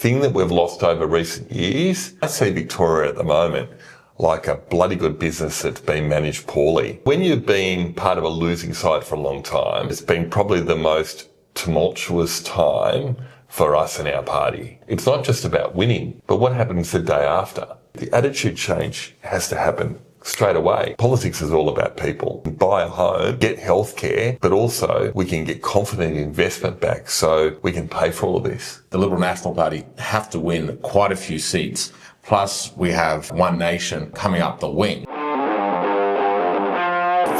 thing that we've lost over recent years, I see Victoria at the moment like a bloody good business that's been managed poorly. When you've been part of a losing side for a long time, it's been probably the most tumultuous time for us and our party. It's not just about winning, but what happens the day after. The attitude change has to happen straight away. Politics is all about people. Buy a home, get healthcare, but also we can get confident investment back so we can pay for all of this. The Liberal National Party have to win quite a few seats. Plus, we have One Nation coming up the wing. The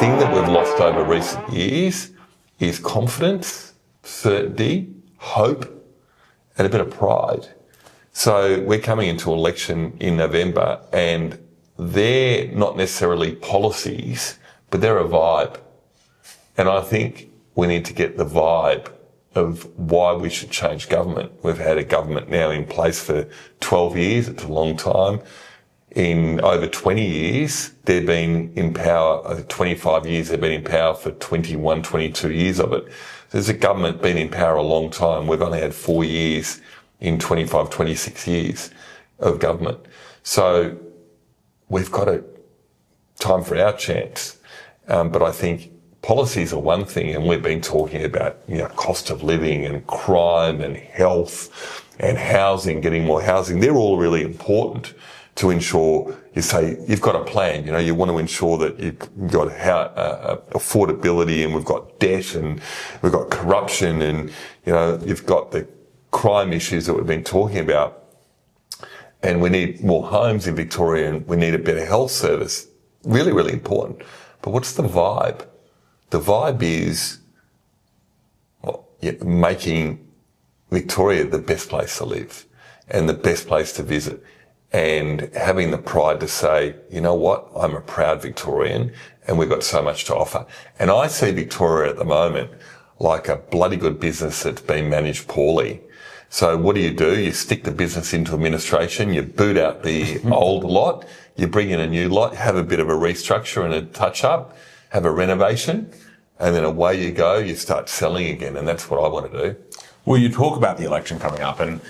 thing that we've lost over recent years is confidence, certainty, hope, and a bit of pride. So we're coming into election in November, and they're not necessarily policies, but they're a vibe. And I think we need to get the vibe of why we should change government. We've had a government now in place for 12 years. It's a long time. In over 20 years, they've been in power, over 25 years, they've been in power for 21, 22 years of it. There's a government been in power a long time. We've only had 4 years in 25, 26 years of government. So we've got time for our chance. But I think policies are one thing, and we've been talking about, cost of living and crime and health and housing, getting more housing. They're all really important to ensure you say you've got a plan. You want to ensure that you've got affordability, and we've got debt, and we've got corruption, and you've got the crime issues that we've been talking about. And we need more homes in Victoria, and we need a better health service. Really, really important. But what's the vibe? The vibe is making Victoria the best place to live and the best place to visit, and having the pride to say, you know what, I'm a proud Victorian and we've got so much to offer. And I see Victoria at the moment like a bloody good business that's been managed poorly. So what do? You stick the business into administration, you boot out the old lot, you bring in a new lot, have a bit of a restructure and a touch up, have a renovation, and then away you go, you start selling again. And that's what I want to do. Well, you talk about the election coming up, and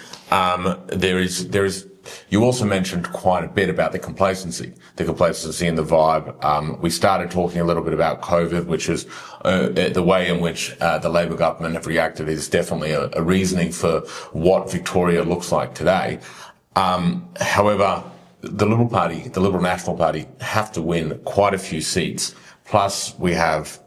you also mentioned quite a bit about the complacency and the vibe. We started talking a little bit about COVID, which is the way in which the Labor government have reacted is definitely a reasoning for what Victoria looks like today. However, the Liberal National Party have to win quite a few seats. Plus, we have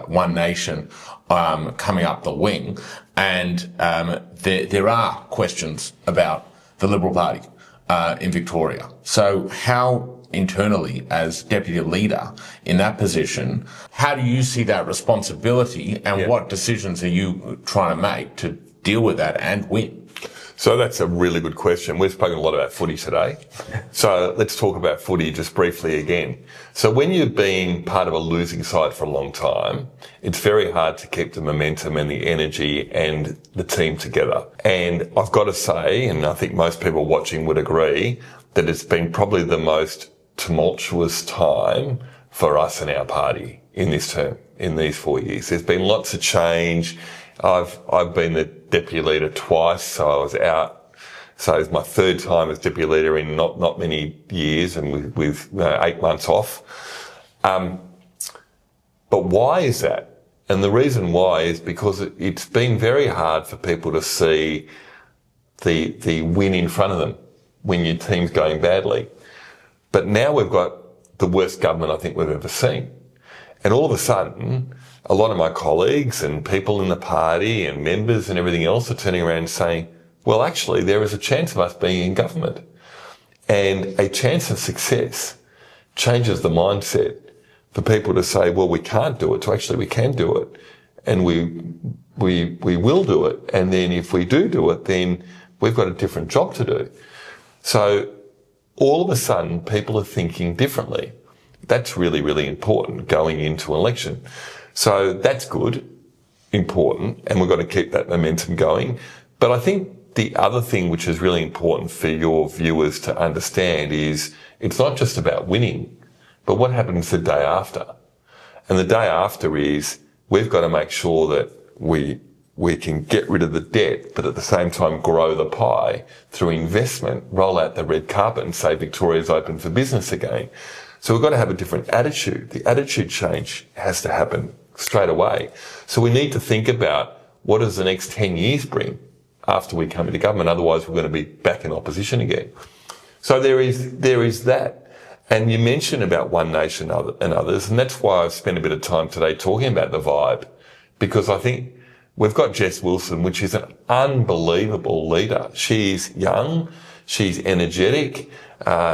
One Nation coming up the wing, and there are questions about the Liberal Party in Victoria. So how internally, as deputy leader in that position, how do you see that responsibility, and what decisions are you trying to make to deal with that and win? So that's a really good question. We've spoken a lot about footy today. So let's talk about footy just briefly again. So when you've been part of a losing side for a long time, it's very hard to keep the momentum and the energy and the team together. And I've got to say, and I think most people watching would agree, that it's been probably the most tumultuous time for us and our party in this term, in these 4 years. There's been lots of change. I've been the deputy leader twice, so I was out. So it's my third time as deputy leader in not many years, and with 8 months off. But why is that? And the reason why is because it's been very hard for people to see the win in front of them when your team's going badly. But now we've got the worst government I think we've ever seen. And all of a sudden, a lot of my colleagues and people in the party and members and everything else are turning around and saying, well, actually, there is a chance of us being in government. And a chance of success changes the mindset for people to say, well, we can't do it, to actually we can do it. And we will do it. And then if we do it, then we've got a different job to do. So all of a sudden, people are thinking differently. That's really, really important going into an election. So that's good, important, and we've got to keep that momentum going. But I think the other thing which is really important for your viewers to understand is it's not just about winning, but what happens the day after. And the day after is we've got to make sure that we we can get rid of the debt, but at the same time grow the pie through investment, roll out the red carpet and say Victoria's open for business again. So we've got to have a different attitude. The attitude change has to happen straight away. So we need to think about what does the next 10 years bring after we come into government. Otherwise, we're going to be back in opposition again. So there is that. And you mentioned about One Nation and others, and that's why I've spent a bit of time today talking about the vibe, because I think we've got Jess Wilson, which is an unbelievable leader. She's young, she's energetic,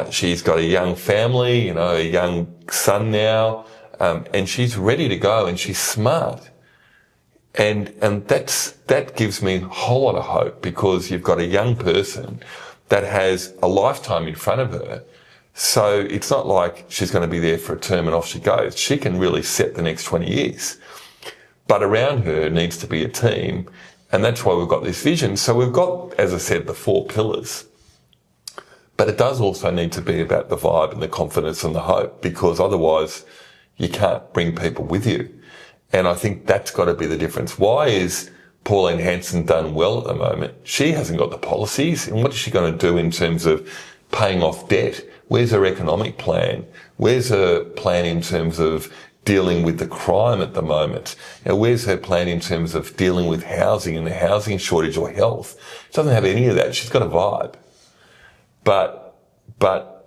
she's got a young family, a young son now, and she's ready to go, and she's smart. And that gives me a whole lot of hope, because you've got a young person that has a lifetime in front of her. So it's not like she's going to be there for a term and off she goes. She can really set the next 20 years. But around her needs to be a team. And that's why we've got this vision. So we've got, as I said, the 4 pillars. But it does also need to be about the vibe and the confidence and the hope, because otherwise you can't bring people with you. And I think that's got to be the difference. Why is Pauline Hanson done well at the moment? She hasn't got the policies. And what is she going to do in terms of paying off debt? Where's her economic plan? Where's her plan in terms of dealing with the crime at the moment? Where's her plan in terms of dealing with housing and the housing shortage or health? She doesn't have any of that. She's got a vibe. But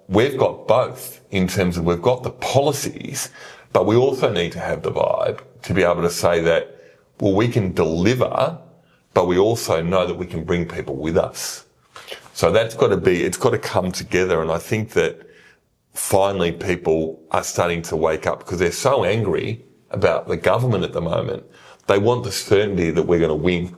we've got both in terms of we've got the policies, but we also need to have the vibe to be able to say that, well, we can deliver, but we also know that we can bring people with us. So it's got to come together. And I think that finally people are starting to wake up, because they're so angry about the government at the moment. They want the certainty that we're going to win.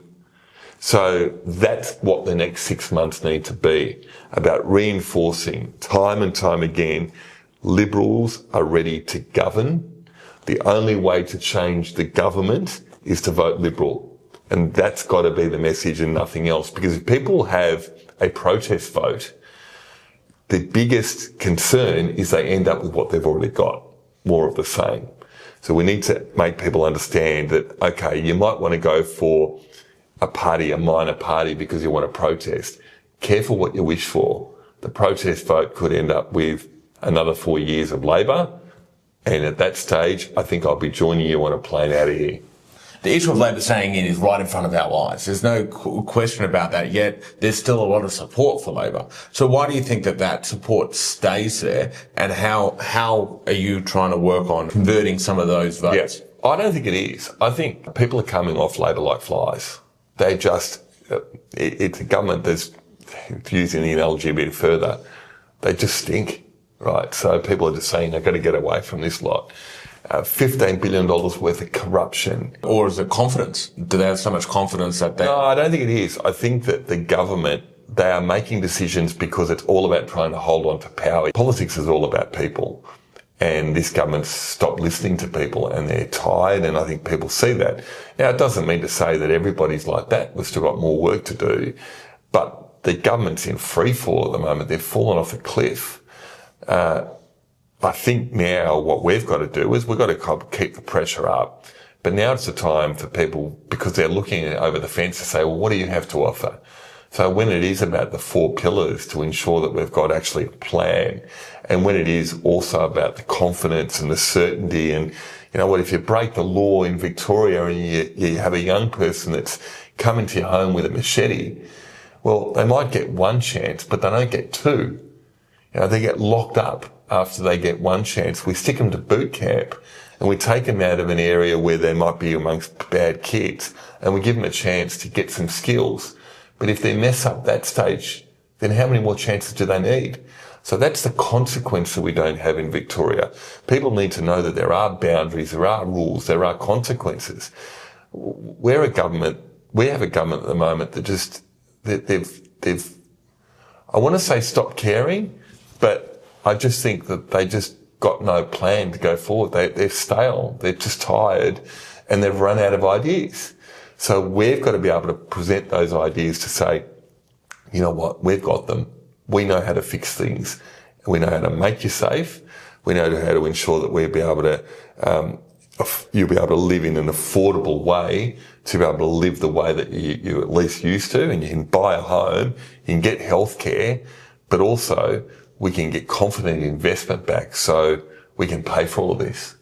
So that's what the next 6 months need to be, about reinforcing time and time again, Liberals are ready to govern. The only way to change the government is to vote Liberal. And that's got to be the message and nothing else. Because if people have a protest vote, the biggest concern is they end up with what they've already got, more of the same. So we need to make people understand that, okay, you might want to go for a party, a minor party, because you want to protest. Careful what you wish for. The protest vote could end up with another 4 years of Labor. And at that stage, I think I'll be joining you on a plane out of here. The issue of Labor staying in is right in front of our eyes. There's no question about that, yet there's still a lot of support for Labor. So why do you think that support stays there, and how are you trying to work on converting some of those votes? Yeah, I don't think it is. I think people are coming off Labor like flies. They just, it's a government that's, using the analogy a bit further, they just stink, right? So people are just saying they've got to get away from this lot. $15 billion worth of corruption. Or is it confidence? Do they have so much confidence that they... No, I don't think it is. I think that the government, they are making decisions because it's all about trying to hold on to power. Politics is all about people. And this government's stopped listening to people, and they're tired, and I think people see that. Now, it doesn't mean to say that everybody's like that. We've still got more work to do. But the government's in free fall at the moment. They've fallen off a cliff. I think now what we've got to do is we've got to keep the pressure up. But now it's the time for people, because they're looking over the fence, to say, well, what do you have to offer? So when it is about the 4 pillars, to ensure that we've got actually a plan, and when it is also about the confidence and the certainty, and you know what, if you break the law in Victoria and you have a young person that's come into your home with a machete, well, they might get 1 chance, but they don't get 2. You know, they get locked up after they get 1 chance. We stick them to boot camp, and we take them out of an area where they might be amongst bad kids, and we give them a chance to get some skills. But if they mess up that stage, then how many more chances do they need? So that's the consequence that we don't have in Victoria. People need to know that there are boundaries, there are rules, there are consequences. We have a government at the moment that just, they've, I want to say stop caring, but I just think that they just got no plan to go forward. They're stale, they're just tired, and they've run out of ideas. So we've got to be able to present those ideas to say, you know what, we've got them. We know how to fix things. We know how to make you safe. We know how to ensure that we'll be able to you'll be able to live in an affordable way to be able to live the way that you at least used to, and you can buy a home, you can get healthcare, but also we can get confident investment back so we can pay for all of this.